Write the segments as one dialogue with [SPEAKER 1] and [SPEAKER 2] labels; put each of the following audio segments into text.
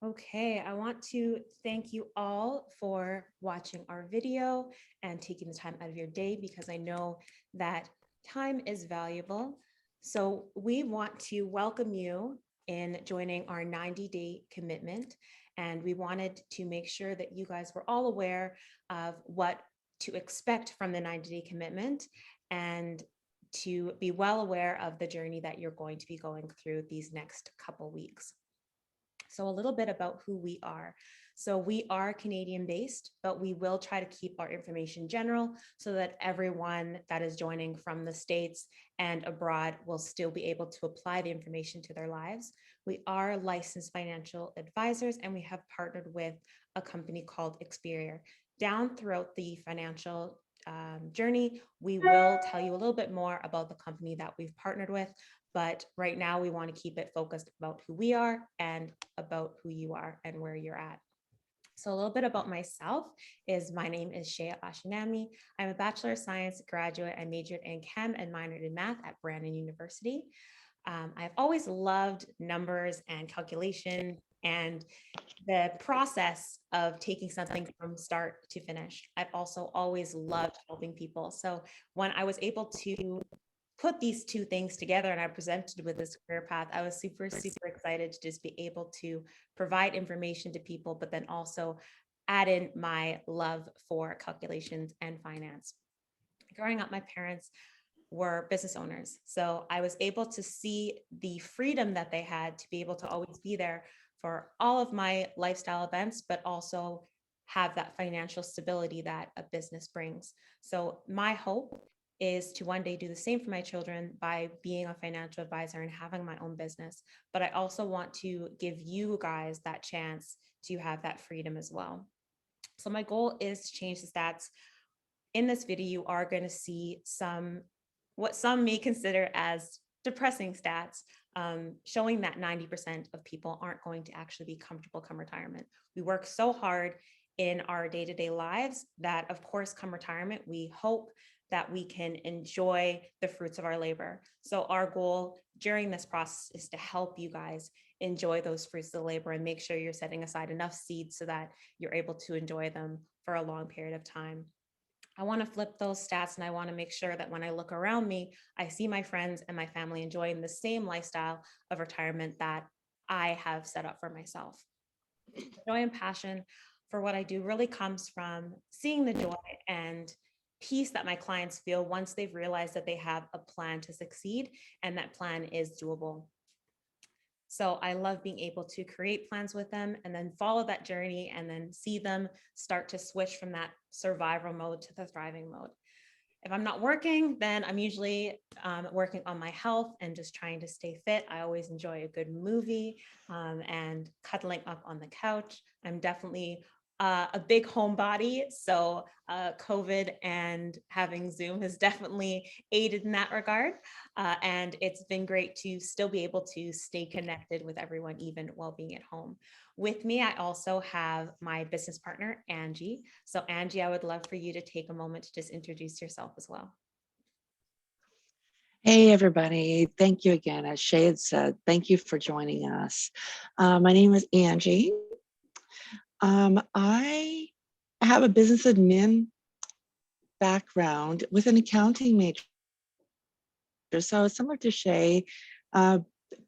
[SPEAKER 1] Okay, I want to thank you all for watching our video and taking the time out of your day, because I know that time is valuable. So we want to welcome you in joining our 90-day commitment. And we wanted to make sure that you guys were all aware of what to expect from the 90-day commitment, and to be well aware of the journey that you're going to be going through these next couple weeks. So a little bit about who we are. So we are Canadian based, but we will try to keep our information general so that everyone that is joining from the States and abroad will still be able to apply the information to their lives. We are licensed financial advisors, and we have partnered with a company called Experior. Down throughout the financial journey, we will tell you a little bit more about the company that we've partnered with. But right now we want to keep it focused about who we are and about who you are and where you're at. So a little bit about myself is my name is Sheyi Osiname. I'm a Bachelor of Science graduate. I majored in chem and minored in math at Brandon University. I've always loved numbers and calculation and the process of taking something from start to finish. I've also always loved helping people. So when I was able to put these two things together and I presented with this career path, I was super, super excited to just be able to provide information to people, but then also add in my love for calculations and finance. Growing up, my parents were business owners. So I was able to see the freedom that they had to be able to always be there for all of my lifestyle events, but also have that financial stability that a business brings. So my hope is to one day do the same for my children by being a financial advisor and having my own business. But I also want to give you guys that chance to have that freedom as well. So my goal is to change the stats. In this video, you are going to see what some may consider as depressing stats, showing that 90% of people aren't going to actually be comfortable come retirement. We work so hard in our day-to-day lives that, of course, come retirement, we hope that we can enjoy the fruits of our labor. So our goal during this process is to help you guys enjoy those fruits of the labor and make sure you're setting aside enough seeds so that you're able to enjoy them for a long period of time. I want to flip those stats, and I want to make sure that when I look around me, I see my friends and my family enjoying the same lifestyle of retirement that I have set up for myself. Joy and passion for what I do really comes from seeing the joy and peace that my clients feel once they've realized that they have a plan to succeed and that plan is doable. So I love being able to create plans with them and then follow that journey and then see them start to switch from that survival mode to the thriving mode. If I'm not working, then I'm usually working on my health and just trying to stay fit. I always enjoy a good movie and cuddling up on the couch. I'm definitely a big homebody, so COVID and having Zoom has definitely aided in that regard. And it's been great to still be able to stay connected with everyone, even while being at home. With me, I also have my business partner, Angie. So Angie, I would love for you to take a moment to just introduce yourself as well.
[SPEAKER 2] Hey, everybody. Thank you again. As Sheyi had said, thank you for joining us. My name is Angie. I have a business admin background with an accounting major. So similar to Sheyi,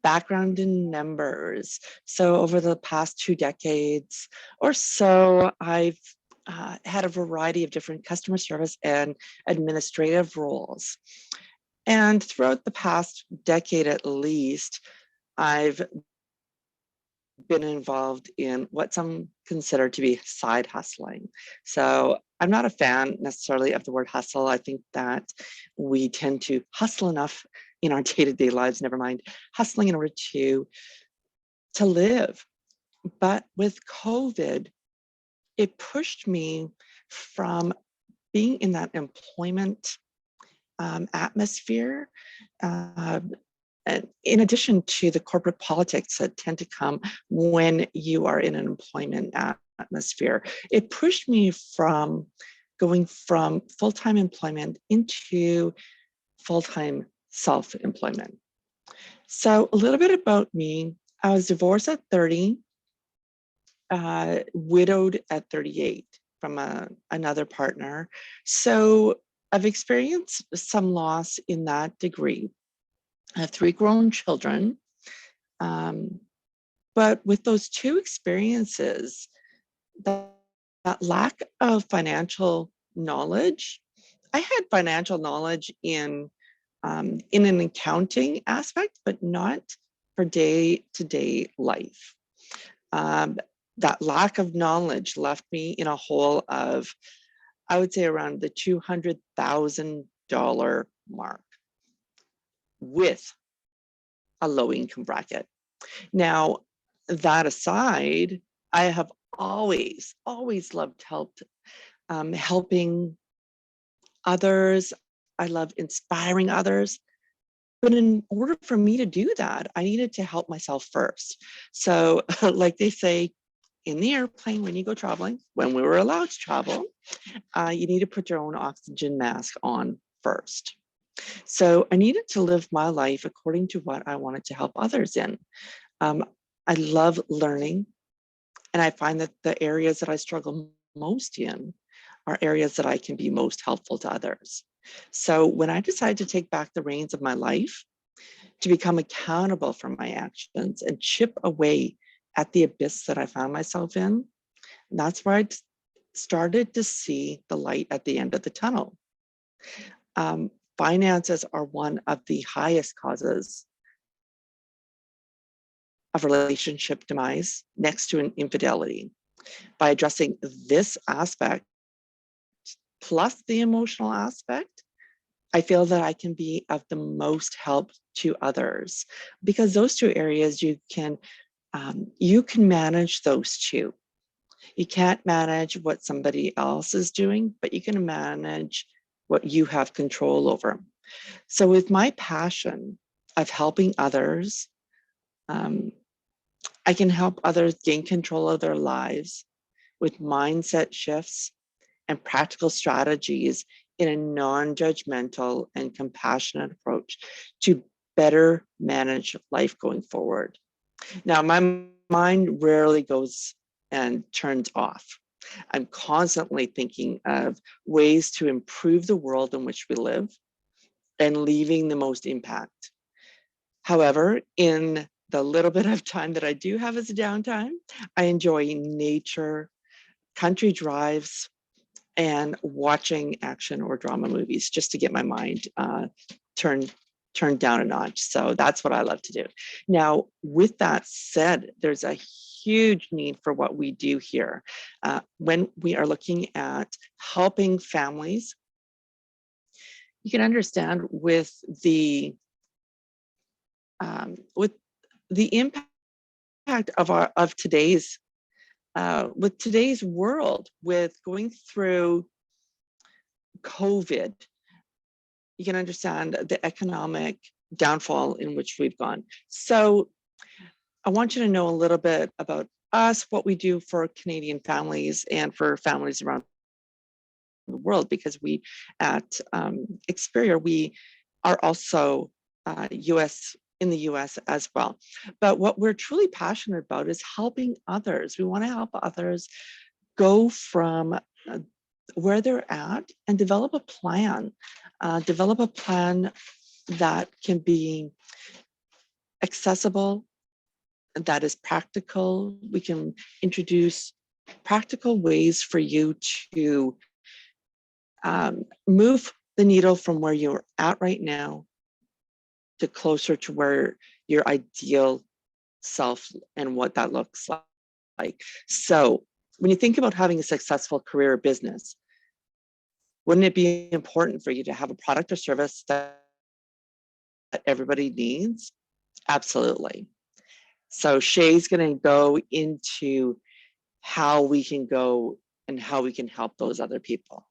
[SPEAKER 2] background in numbers. So over the past 2 decades or so, I've had a variety of different customer service and administrative roles. And throughout the past decade at least, I've been involved in what some consider to be side hustling. So I'm not a fan necessarily of the word hustle. I think that we tend to hustle enough in our day-to-day lives, never mind hustling in order to live. But with COVID, it pushed me from being in that employment atmosphere, and in addition to the corporate politics that tend to come when you are in an employment atmosphere, it pushed me from going from full-time employment into full-time self-employment. So a little bit about me. I was divorced at 30, widowed at 38 from another partner. So I've experienced some loss in that degree. I have 3 grown children. But with those 2 experiences, that lack of financial knowledge, I had financial knowledge in an accounting aspect, but not for day-to-day life. That lack of knowledge left me in a hole of, I would say, around the $200,000 mark with a low income bracket. Now, that aside, I have always loved helping others. I love inspiring others. But in order for me to do that, I needed to help myself first. So like they say in the airplane when you go traveling, when we were allowed to travel, you need to put your own oxygen mask on first. So I needed to live my life according to what I wanted to help others in. I love learning, and I find that the areas that I struggle most in are areas that I can be most helpful to others. So when I decided to take back the reins of my life, to become accountable for my actions and chip away at the abyss that I found myself in, that's where I started to see the light at the end of the tunnel. Finances are one of the highest causes of relationship demise next to an infidelity. By addressing this aspect, plus the emotional aspect, I feel that I can be of the most help to others, because those 2 areas you can manage those 2. You can't manage what somebody else is doing, but you can manage what you have control over. So with my passion of helping others, I can help others gain control of their lives with mindset shifts and practical strategies in a non-judgmental and compassionate approach to better manage life going forward. Now, my mind rarely goes and turns off. I'm constantly thinking of ways to improve the world in which we live and leaving the most impact. However, in the little bit of time that I do have as a downtime, I enjoy nature, country drives, and watching action or drama movies just to get my mind turned down a notch. So that's what I love to do. Now, with that said, there's a huge need for what we do here. When we are looking at helping families, you can understand with the impact of today's with today's world, with going through COVID, you can understand the economic downfall in which we've gone. So I want you to know a little bit about us, what we do for Canadian families and for families around the world, because we at Experior, we are also in the US as well. But what we're truly passionate about is helping others. We want to help others go from where they're at and develop a plan that can be accessible, that is practical. We can introduce practical ways for you to move the needle from where you're at right now to closer to where your ideal self and what that looks like. So when you think about having a successful career or business, wouldn't it be important for you to have a product or service that everybody needs? Absolutely. So Shay's going to go into how we can go and how we can help those other people.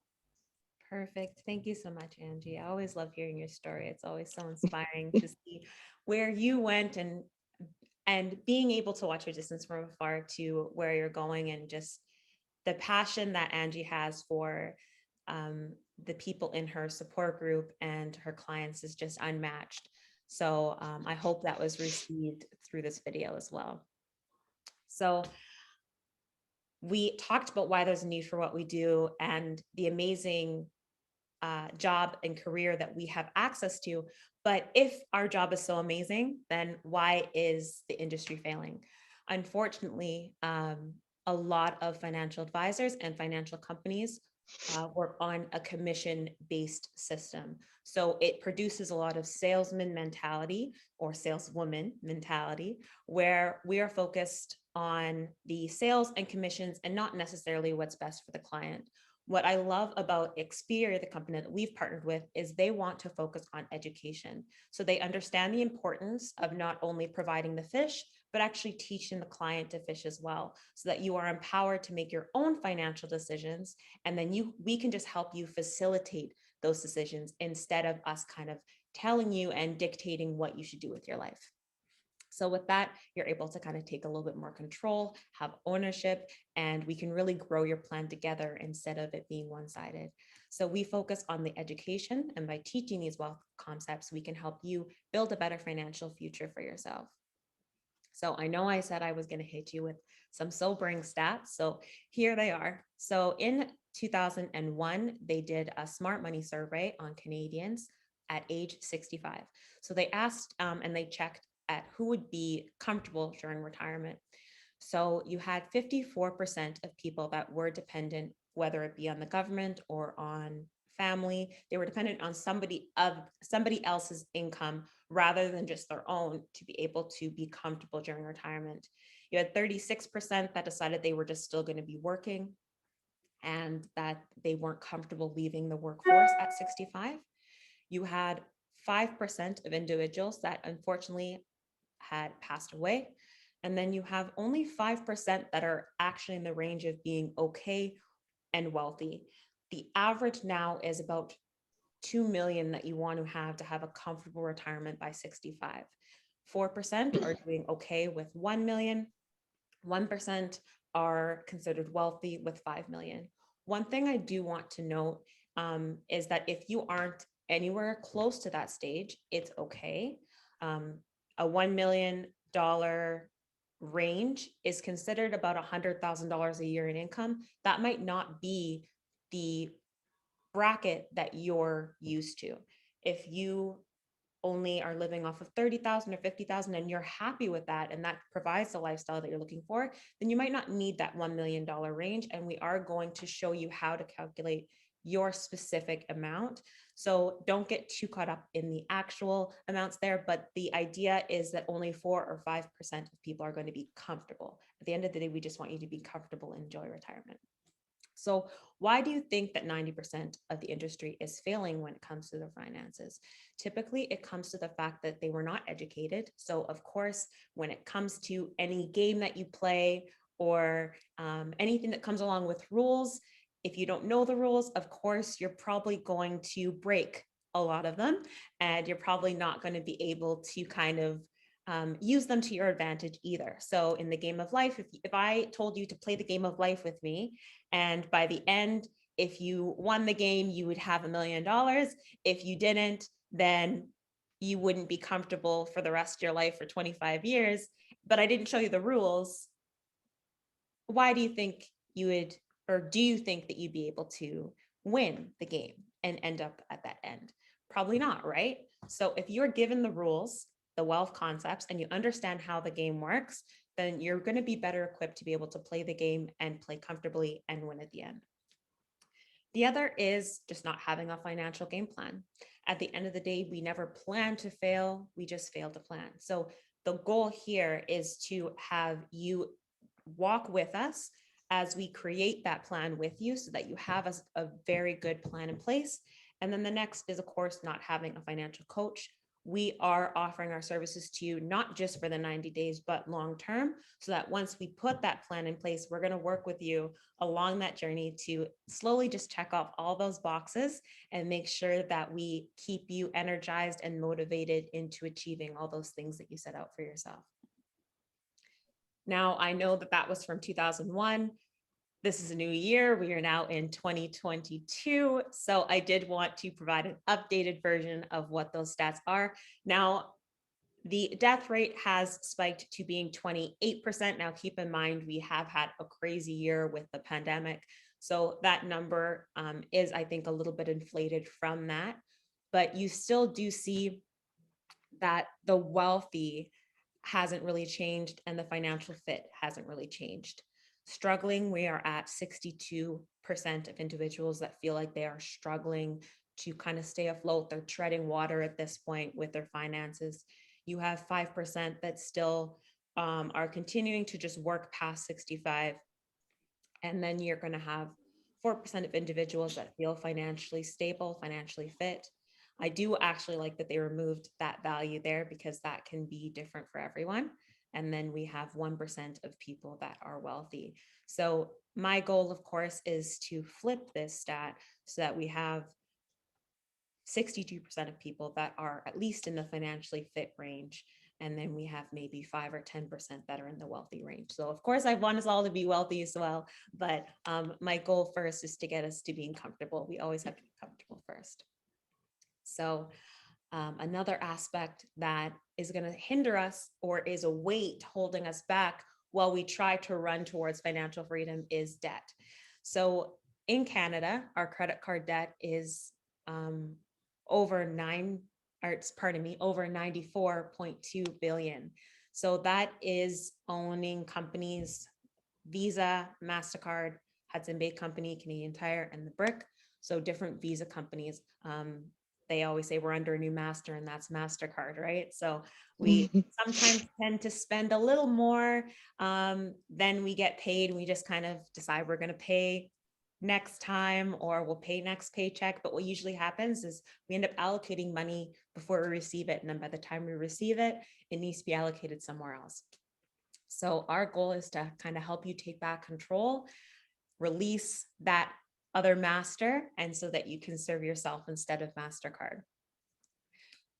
[SPEAKER 1] Perfect. Thank you so much, Angie. I always love hearing your story. It's always so inspiring to see where you went and being able to watch your distance from afar to where you're going, and just the passion that Angie has for the people in her support group and her clients is just unmatched. So I hope that was received through this video as well. So we talked about why there's a need for what we do and the amazing job and career that we have access to. But if our job is so amazing, then why is the industry failing? Unfortunately, a lot of financial advisors and financial companies work on a commission-based system. So it produces a lot of salesman mentality or saleswoman mentality, where we are focused on the sales and commissions and not necessarily what's best for the client. What I love about Experia, the company that we've partnered with, is they want to focus on education. So they understand the importance of not only providing the fish, but actually teaching the client to fish as well, so that you are empowered to make your own financial decisions. And then we can just help you facilitate those decisions instead of us kind of telling you and dictating what you should do with your life. So with that, you're able to kind of take a little bit more control, have ownership, and we can really grow your plan together instead of it being one-sided. So we focus on the education, and by teaching these wealth concepts, we can help you build a better financial future for yourself. So I know I said I was going to hit you with some sobering stats. So here they are. So in 2001, they did a smart money survey on Canadians at age 65. So they asked and they checked at who would be comfortable during retirement. So you had 54% of people that were dependent, whether it be on the government or on family. They were dependent on somebody else's income rather than just their own to be able to be comfortable during retirement. You had 36% that decided they were just still going to be working and that they weren't comfortable leaving the workforce at 65. You had 5% of individuals that unfortunately had passed away. And then you have only 5% that are actually in the range of being okay and wealthy. The average now is about 2 million that you want to have a comfortable retirement by 65. 4% are doing okay with 1 million. 1% are considered wealthy with 5 million. One thing I do want to note is that if you aren't anywhere close to that stage, it's okay. A $1 million range is considered about $100,000 a year in income. That might not be the bracket that you're used to. If you only are living off of 30,000 or 50,000 and you're happy with that and that provides the lifestyle that you're looking for, then you might not need that $1 million range. And we are going to show you how to calculate your specific amount. So don't get too caught up in the actual amounts there, but the idea is that only 4 or 5% of people are going to be comfortable. At the end of the day, we just want you to be comfortable and enjoy retirement. So why do you think that 90% of the industry is failing when it comes to their finances? Typically, it comes to the fact that they were not educated. So of course, when it comes to any game that you play or anything that comes along with rules, if you don't know the rules, of course, you're probably going to break a lot of them, and you're probably not going to be able to kind of use them to your advantage either. So in the game of life, if I told you to play the game of life with me, and by the end, if you won the game, you would have $1 million. If you didn't, then you wouldn't be comfortable for the rest of your life for 25 years. But I didn't show you the rules. Why do you think you would, or do you think that you'd be able to win the game and end up at that end? Probably not, right? So if you're given the rules, the wealth concepts, and you understand how the game works, then you're going to be better equipped to be able to play the game and play comfortably and win at the end. The other is just not having a financial game plan. At the end of the day, we never plan to fail, we just fail to plan. So the goal here is to have you walk with us as we create that plan with you so that you have a very good plan in place. And then the next is, of course, not having a financial coach. we are offering our services to you, not just for the 90 days, but long term, so that once we put that plan in place, we're going to work with you along that journey to slowly just check off all those boxes and make sure that we keep you energized and motivated into achieving all those things that you set out for yourself. Now, I know that that was from 2001. This is a new year. We are now in 2022. So I did want to provide an updated version of what those stats are. Now, the death rate has spiked to being 28%. Now, keep in mind, we have had a crazy year with the pandemic. So that number is, I think, a little bit inflated from that. But you still do see that the wealthy hasn't really changed and the financial fit hasn't really changed. Struggling, we are at 62% of individuals that feel like they are struggling to kind of stay afloat. They're treading water at this point with their finances. You have 5% that still are continuing to just work past 65. And then you're going to have 4% of individuals that feel financially stable, financially fit. I do actually like that they removed that value there because that can be different for everyone. And then we have 1% of people that are wealthy. So my goal, of course, is to flip this stat so that we have 62% of people that are at least in the financially fit range. And then we have maybe 5 or 10% that are in the wealthy range. So of course, I want us all to be wealthy as well. But my goal first is to get us to being comfortable. We always have to be comfortable first. So another aspect that is going to hinder us or is a weight holding us back while we try to run towards financial freedom is debt. So in Canada, our credit card debt is over 94.2 billion. So that is owning companies, Visa, MasterCard, Hudson Bay Company, Canadian Tire, and the Brick. So different Visa companies. They always say we're under a new master, and that's MasterCard, right? So we sometimes tend to spend a little more than we get paid. We just kind of decide we're going to pay next time or we'll pay next paycheck. But what usually happens is we end up allocating money before we receive it. And then by the time we receive it, it needs to be allocated somewhere else. So our goal is to kind of help you take back control, release that other master, and so that you can serve yourself instead of MasterCard.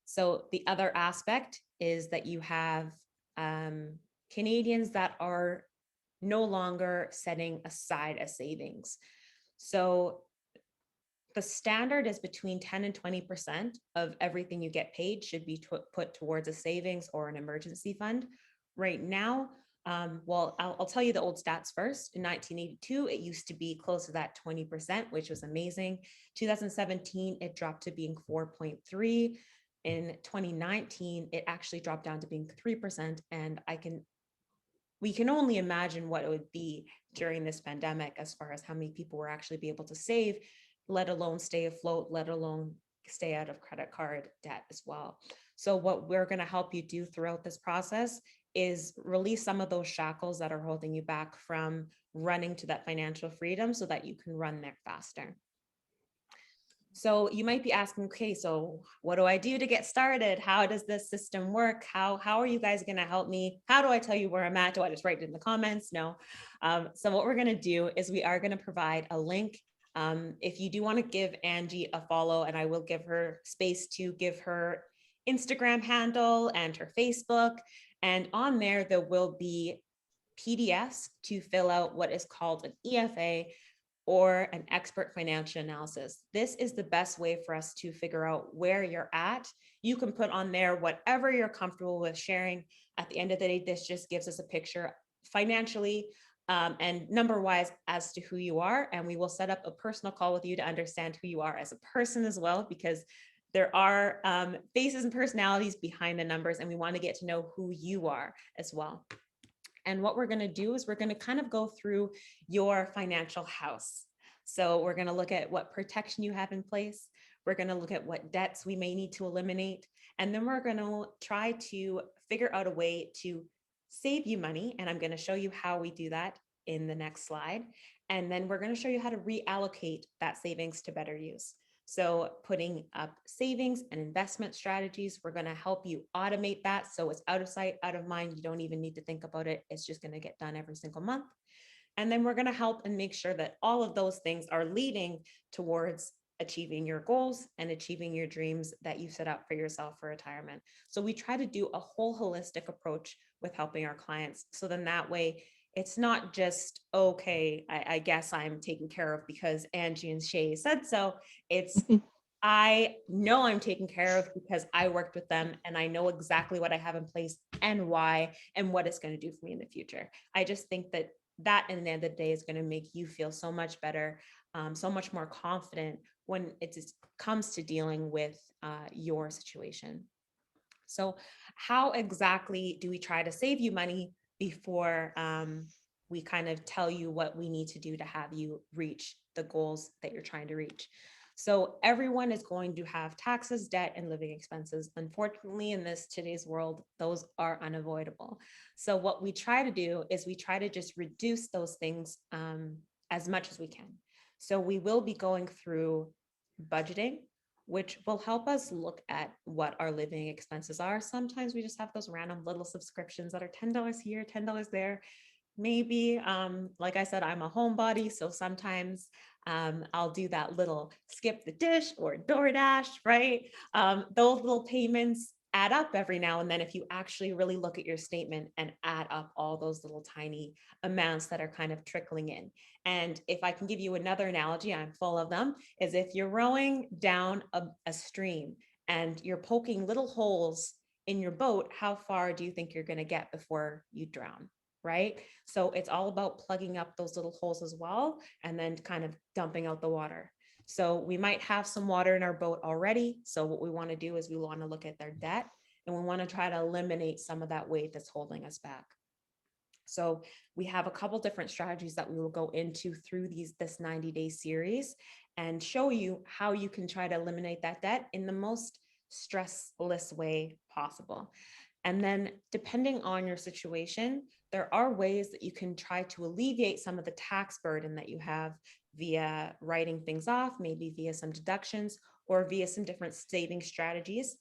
[SPEAKER 1] So the other aspect is that you have Canadians that are no longer setting aside a savings. So the standard is between 10 and 20% of everything you get paid should be put towards a savings or an emergency fund. Right now, well, I'll tell you the old stats first. In 1982, it used to be close to that 20%, which was amazing. 2017, it dropped to being 4.3. In 2019, it actually dropped down to being 3%. And we can only imagine what it would be during this pandemic as far as how many people were actually be able to save, let alone stay afloat, let alone stay out of credit card debt as well. So what we're going to help you do throughout this process is release some of those shackles that are holding you back from running to that financial freedom so that you can run there faster. So you might be asking, okay, so what do I do to get started? How does this system work? How are you guys going to help me? How do I tell you where I'm at? Do I just write it in the comments? No. So what we're going to do is we are going to provide a link. If you do want to give Angie a follow, and I will give her space to give her Instagram handle and her Facebook. And on there will be PDFs to fill out what is called an EFA, or an expert financial analysis. This is the best way for us to figure out where you're at. You can put on there whatever you're comfortable with sharing. At the end of the day, this just gives us a picture financially and number-wise as to who you are. And we will set up a personal call with you to understand who you are as a person as well, because there are faces and personalities behind the numbers, and we want to get to know who you are as well. And what we're going to do is we're going to kind of go through your financial house. So we're going to look at what protection you have in place. We're going to look at what debts we may need to eliminate. And then we're going to try to figure out a way to save you money. And I'm going to show you how we do that in the next slide. And then we're going to show you how to reallocate that savings to better use. So putting up savings and investment strategies, we're going to help you automate that. So it's out of sight, out of mind. You don't even need to think about it. It's just going to get done every single month. And then we're going to help and make sure that all of those things are leading towards achieving your goals and achieving your dreams that you set out for yourself for retirement. So we try to do a whole holistic approach with helping our clients. So then that way, it's not just, okay, I guess I'm taken care of because Angie and Sheyi said so. It's, I know I'm taken care of because I worked with them and I know exactly what I have in place and why and what it's going to do for me in the future. I just think that in the end of the day is going to make you feel so much better, so much more confident when it comes to dealing with your situation. So how exactly do we try to save you money before we kind of tell you what we need to do to have you reach the goals that you're trying to reach? So everyone is going to have taxes, debt, and living expenses. Unfortunately, in this today's world, those are unavoidable. So what we try to do is we try to just reduce those things as much as we can. So we will be going through budgeting, which will help us look at what our living expenses are. Sometimes we just have those random little subscriptions that are $10 here, $10 there. Maybe, like I said, I'm a homebody, so sometimes I'll do that little skip the dish or DoorDash, right? Those little payments add up every now and then if you actually really look at your statement and add up all those little tiny amounts that are kind of trickling in. And if I can give you another analogy, I'm full of them, is if you're rowing down a stream and you're poking little holes in your boat, how far do you think you're going to get before you drown? Right? So it's all about plugging up those little holes as well, and then kind of dumping out the water. So we might have some water in our boat already. So what we want to do is we want to look at their debt and we want to try to eliminate some of that weight that's holding us back. So we have a couple different strategies that we will go into through this 90-day series and show you how you can try to eliminate that debt in the most stressless way possible. And then depending on your situation, there are ways that you can try to alleviate some of the tax burden that you have via writing things off, maybe via some deductions or via some different saving strategies.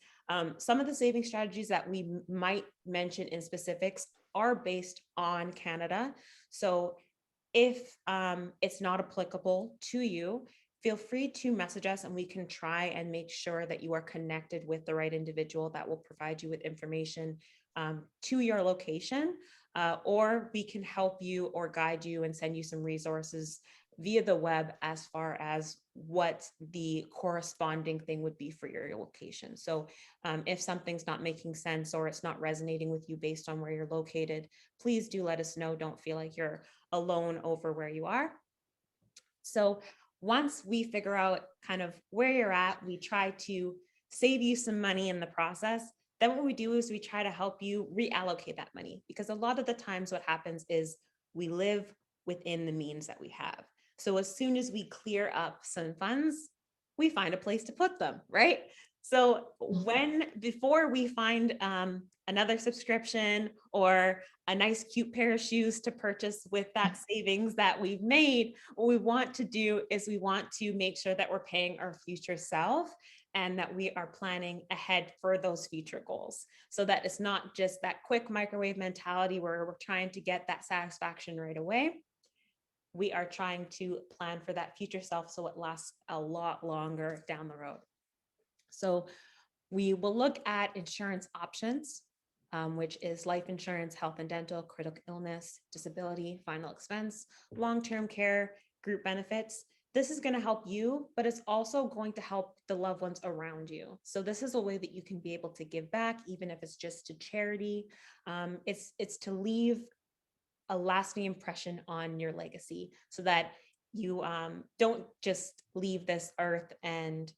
[SPEAKER 1] Some of the saving strategies that we might mention in specifics are based on Canada. So if it's not applicable to you, feel free to message us and we can try and make sure that you are connected with the right individual that will provide you with information to your location, or we can help you or guide you and send you some resources via the web as far as what the corresponding thing would be for your location. So if something's not making sense or it's not resonating with you based on where you're located, please do let us know. Don't feel like you're alone over where you are. So once we figure out kind of where you're at, we try to save you some money in the process. Then what we do is we try to help you reallocate that money, because a lot of the times what happens is we live within the means that we have. So as soon as we clear up some funds, we find a place to put them, right? So before we find another subscription or a nice cute pair of shoes to purchase with that savings that we've made, what we want to do is we want to make sure that we're paying our future self and that we are planning ahead for those future goals, so that it's not just that quick microwave mentality where we're trying to get that satisfaction right away. We are trying to plan for that future self so it lasts a lot longer down the road. So we will look at insurance options, which is life insurance, health and dental, critical illness, disability, final expense, long-term care, group benefits. This is going to help you, but it's also going to help the loved ones around you. So this is a way that you can be able to give back, even if it's just to charity. It's to leave a lasting impression on your legacy, so that you don't just leave this earth and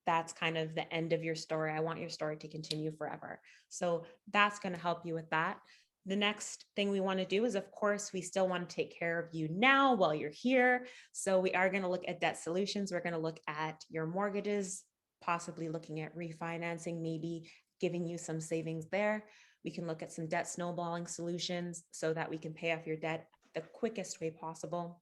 [SPEAKER 1] that's kind of the end of your story. I want your story to continue forever. So that's going to help you with that. The next thing we want to do is, of course, we still want to take care of you now while you're here. So we are going to look at debt solutions. We're going to look at your mortgages, possibly looking at refinancing, maybe giving you some savings there. We can look at some debt snowballing solutions so that we can pay off your debt the quickest way possible.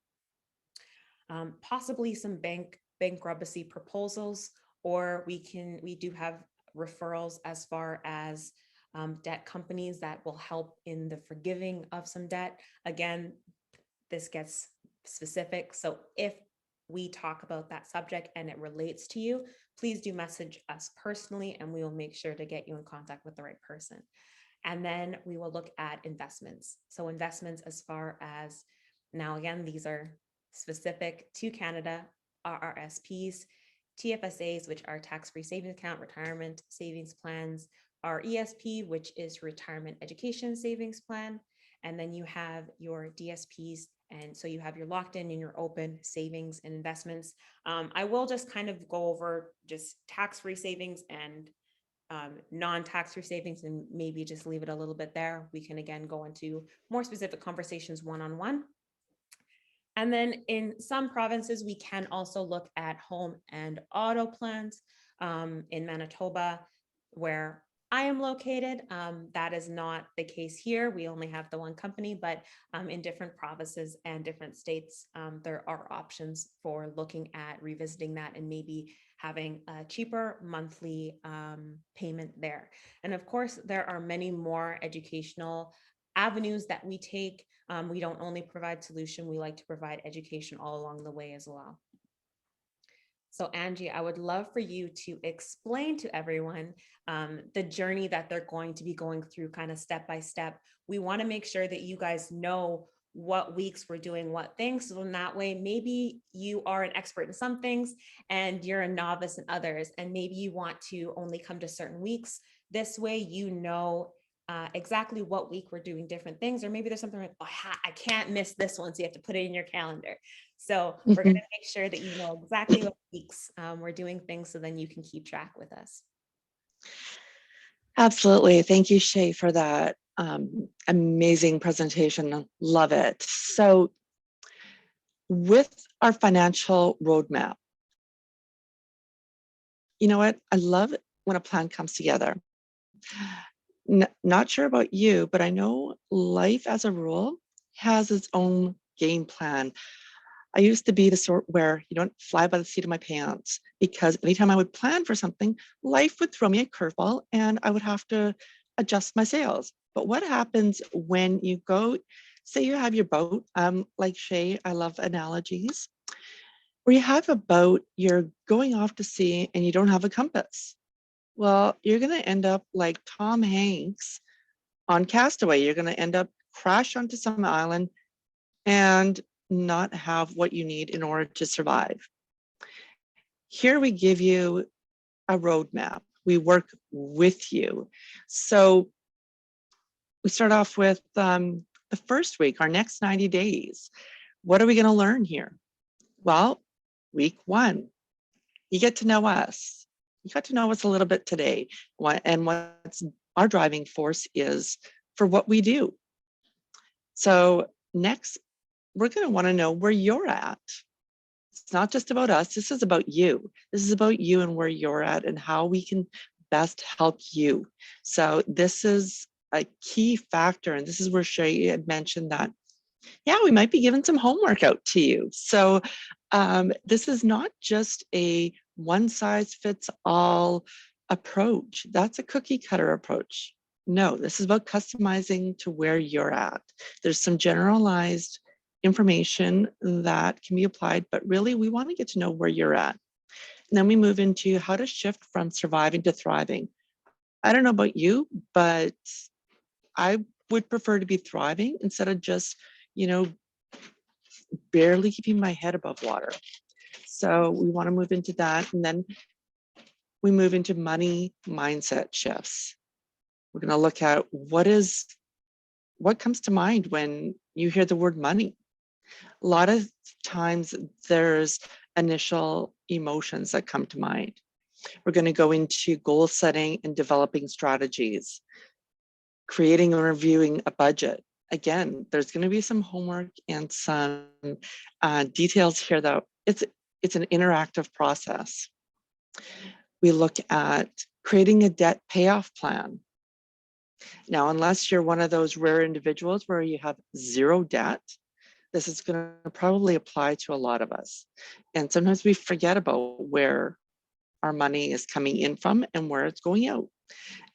[SPEAKER 1] Possibly some bank bankruptcy proposals, or we do have referrals as far as debt companies that will help in the forgiving of some debt. Again, this gets specific. So if we talk about that subject and it relates to you, please do message us personally and we will make sure to get you in contact with the right person. And then we will look at investments. So investments as far as, now again, these are specific to Canada, RRSPs, TFSAs, which are tax-free savings account, retirement savings plans, our ESP, which is retirement education savings plan. And then you have your DSPs. And so you have your locked in and your open savings and investments. I will just kind of go over just tax-free savings and non-tax-free savings and maybe just leave it a little bit there. We can again go into more specific conversations one-on-one. And then in some provinces, we can also look at home and auto plans. In Manitoba, where I am located, that is not the case here. We only have the one company, but in different provinces and different states, there are options for looking at revisiting that and maybe having a cheaper monthly payment there. And of course, there are many more educational avenues that we take. We don't only provide solution, we like to provide education all along the way as well. So Angie, I would love for you to explain to everyone the journey that they're going to be going through kind of step by step. We want to make sure that you guys know what weeks we're doing what things. So in that way, maybe you are an expert in some things and you're a novice in others, and maybe you want to only come to certain weeks. This way, you know exactly what week we're doing different things, or maybe there's something like, oh, I can't miss this one, so you have to put it in your calendar. So we're going to make sure that you know exactly what weeks we're doing things, so then you can keep track with us.
[SPEAKER 2] Absolutely. Thank you, Sheyi, for that amazing presentation. Love it. So with our financial roadmap, you know what? I love it when a plan comes together. Not sure about you, but I know life as a rule has its own game plan. I used to be the sort where you don't fly by the seat of my pants, because anytime I would plan for something, life would throw me a curveball and I would have to adjust my sails. But what happens when you go, say you have your boat, like Sheyi, I love analogies, where you have a boat, you're going off to sea and you don't have a compass. Well, you're going to end up like Tom Hanks on Castaway. You're going to end up crash onto some island and not have what you need in order to survive. Here we give you a roadmap. We work with you. So we start off with the first week, our next 90 days. What are we going to learn here? Well, week 1, you get to know us. You got to know us a little bit today, and what our driving force is for what we do. So next, we're going to want to know where you're at. It's not just about us. This is about you. This is about you and where you're at and how we can best help you. So this is a key factor. And this is where Sheyi had mentioned that, yeah, we might be giving some homework out to you. So this is not just a one size fits all approach. That's a cookie cutter approach. No, this is about customizing to where you're at. There's some generalized information that can be applied, but really we want to get to know where you're at. And then we move into how to shift from surviving to thriving. I don't know about you, but I would prefer to be thriving instead of just, barely keeping my head above water. So we want to move into that. And then we move into money mindset shifts. We're going to look at what comes to mind when you hear the word money. A lot of times there's initial emotions that come to mind. We're going to go into goal setting and developing strategies, creating and reviewing a budget. Again, there's going to be some homework and some details here, though. It's an interactive process. We look at creating a debt payoff plan. Now, unless you're one of those rare individuals where you have zero debt, This is going to probably apply to a lot of us. And sometimes we forget about where our money is coming in from and where it's going out.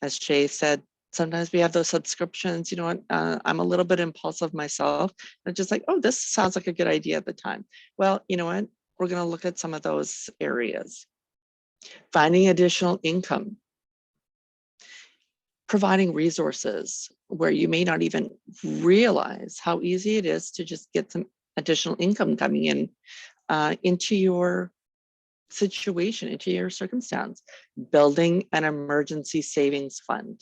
[SPEAKER 2] As Sheyi said, sometimes we have those subscriptions. You know what? I'm a little bit impulsive myself. I'm just like, oh, this sounds like a good idea at the time. Well, you know what? We're going to look at some of those areas. Finding additional income, providing resources where you may not even realize how easy it is to just get some additional income coming in into your situation, into your circumstance. Building an emergency savings fund,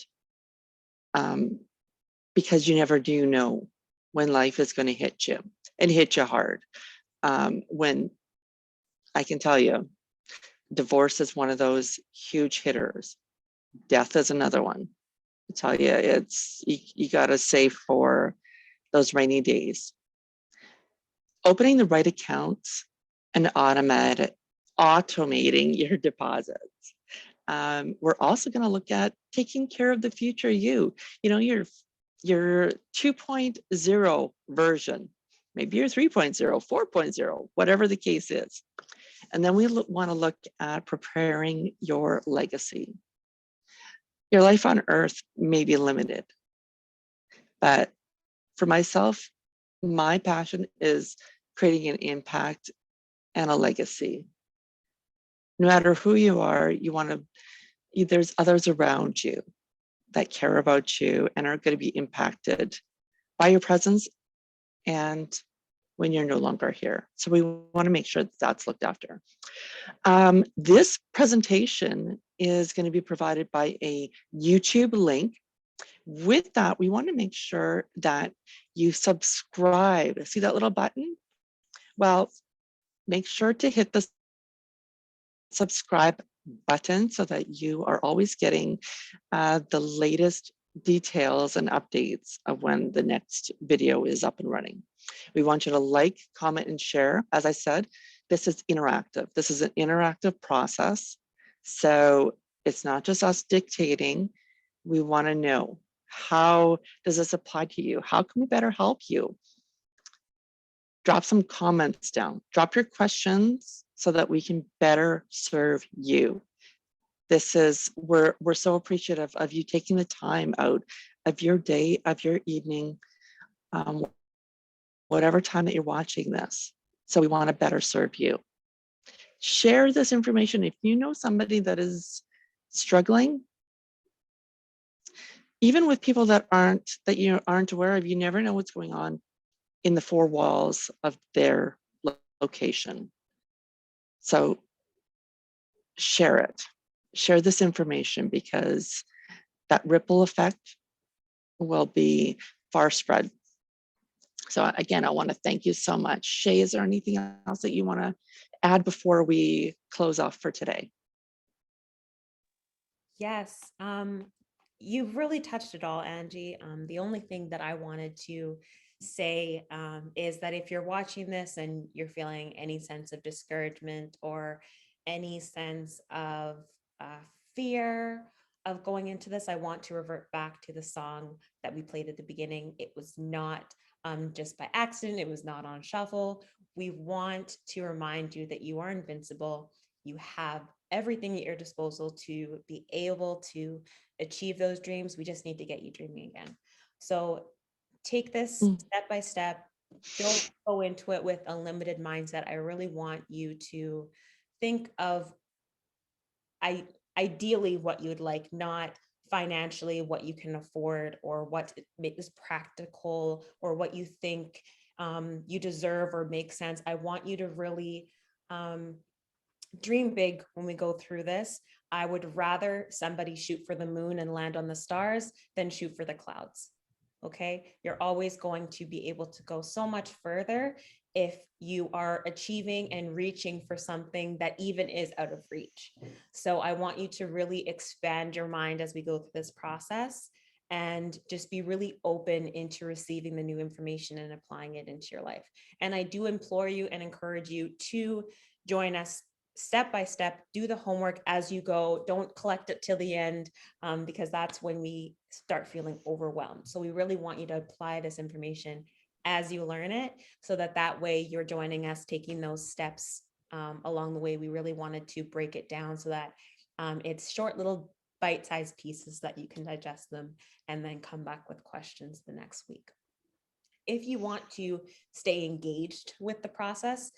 [SPEAKER 2] because you never do know when life is going to hit you and hit you hard. When I can tell you, divorce is one of those huge hitters. Death is another one. I tell you, it's you got to save for those rainy days. Opening the right accounts and automating your deposits. We're also going to look at taking care of the future you. You know, your 2.0 version, maybe your 3.0, 4.0, whatever the case is. And then we want to look at preparing your legacy. Your life on earth may be limited, but for myself, my passion is creating an impact and a legacy. No matter who you are, you want to, there's others around you that care about you and are going to be impacted by your presence and when you're no longer here. So we want to make sure that that's looked after. This presentation is going to be provided by a YouTube link. With that, we want to make sure that you subscribe. See that little button? Well, make sure to hit the subscribe button so that you are always getting the latest details and updates of when the next video is up and running. We want you to like, comment, and share. As I said, this is interactive. This is an interactive process. So it's not just us dictating. We want to know, how does this apply to you? How can we better help you? Drop some comments down. Drop your questions so that we can better serve you. This is, we're so appreciative of you taking the time out of your day, of your evening, whatever time that you're watching this. So we want to better serve you. Share this information. If you know somebody that is struggling, even with people that you aren't aware of, you never know what's going on in the four walls of their location. So share it. Share this information, because that ripple effect will be far spread. So again, I want to thank you so much. Sheyi, is there anything else that you want to add before we close off for today?
[SPEAKER 1] Yes, you've really touched it all, Angie. The only thing that I wanted to say is that if you're watching this and you're feeling any sense of discouragement or any sense of fear of going into this, I want to revert back to the song that we played at the beginning. It was not just by accident. It was not on shuffle. We want to remind you that you are invincible. You have everything at your disposal to be able to achieve those dreams. We just need to get you dreaming again. So take this step by step. Don't go into it with a limited mindset. I really want you to think of ideally what you'd like, not financially what you can afford or what is practical or what you think you deserve or makes sense. I want you to really dream big when we go through this. I would rather somebody shoot for the moon and land on the stars than shoot for the clouds. Okay. You're always going to be able to go so much further if you are achieving and reaching for something that even is out of reach. So I want you to really expand your mind as we go through this process and just be really open into receiving the new information and applying it into your life. And I do implore you and encourage you to join us step by step. Do the homework as you go. Don't collect it till the end, because that's when we start feeling overwhelmed. So we really want you to apply this information as you learn it, so that way you're joining us, taking those steps along the way. We really wanted to break it down so that it's short little bite-sized pieces that you can digest them and then come back with questions the next week. If you want to stay engaged with the process,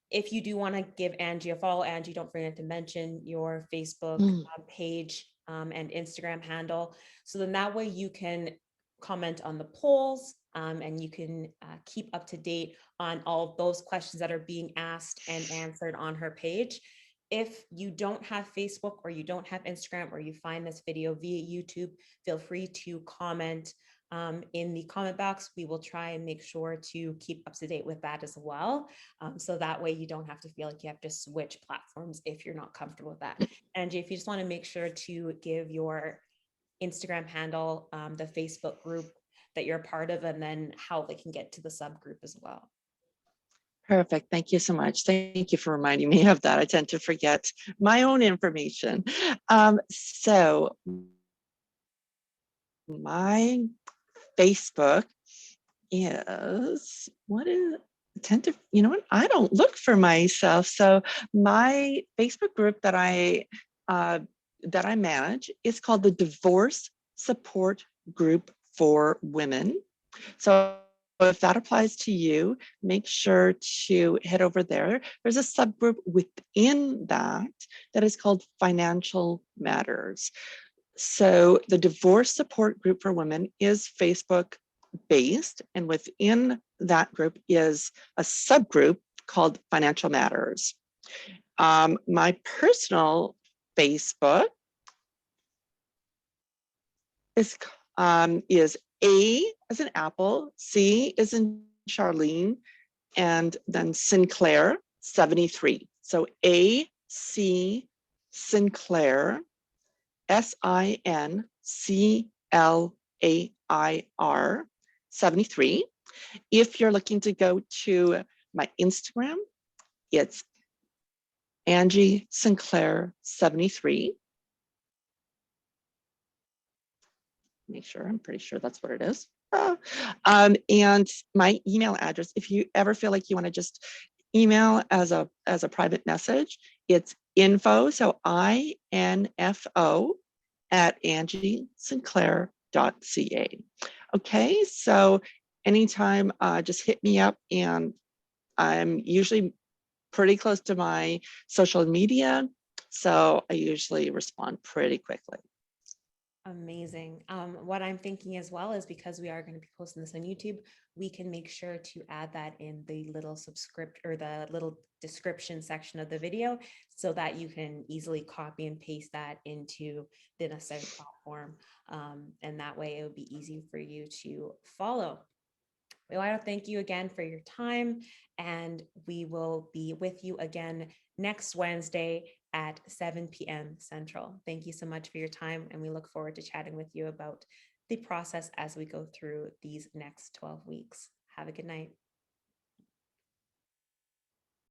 [SPEAKER 1] if you do want to give Angie a follow, Angie, don't forget to mention your Facebook page and Instagram handle. So then that way you can comment on the polls and you can keep up to date on all of those questions that are being asked and answered on her page. If you don't have Facebook or you don't have Instagram, or you find this video via YouTube, feel free to comment in the comment box. We will try and make sure to keep up to date with that as well. So that way you don't have to feel like you have to switch platforms if you're not comfortable with that. Angie, if you just want to make sure to give your Instagram handle, the Facebook group that you're a part of, and then how they can get to the subgroup as well.
[SPEAKER 2] Perfect. Thank you so much. Thank you for reminding me of that. I tend to forget my own information. So my Facebook is, what is, tend to, you know what, I don't look for myself. So my Facebook group that I manage is called the Divorce Support Group for Women. So if that applies to you, make sure to head over there. There's a subgroup within that is called Financial Matters. So the Divorce Support Group for Women is Facebook based, and within that group is a subgroup called Financial Matters. My personal Facebook is A as in Apple, C as in Charlene, and then Sinclair 73. So AC Sinclair, SINCLAIR 73. If you're looking to go to my Instagram, it's Angie Sinclair 73. I'm pretty sure that's what it is. And my email address, if you ever feel like you want to just email as a private message, it's info, so INFO @angiesinclair.ca. Okay, so anytime, just hit me up, and I'm usually pretty close to my social media, so I usually respond pretty quickly.
[SPEAKER 1] Amazing. What I'm thinking as well is, because we are going to be posting this on YouTube, we can make sure to add that in the little the little description section of the video, so that you can easily copy and paste that into the necessary platform. And that way it would be easy for you to follow. We want to thank you again for your time, and we will be with you again next Wednesday at 7 p.m. Central. Thank you so much for your time, and we look forward to chatting with you about the process as we go through these next 12 weeks. Have a good night.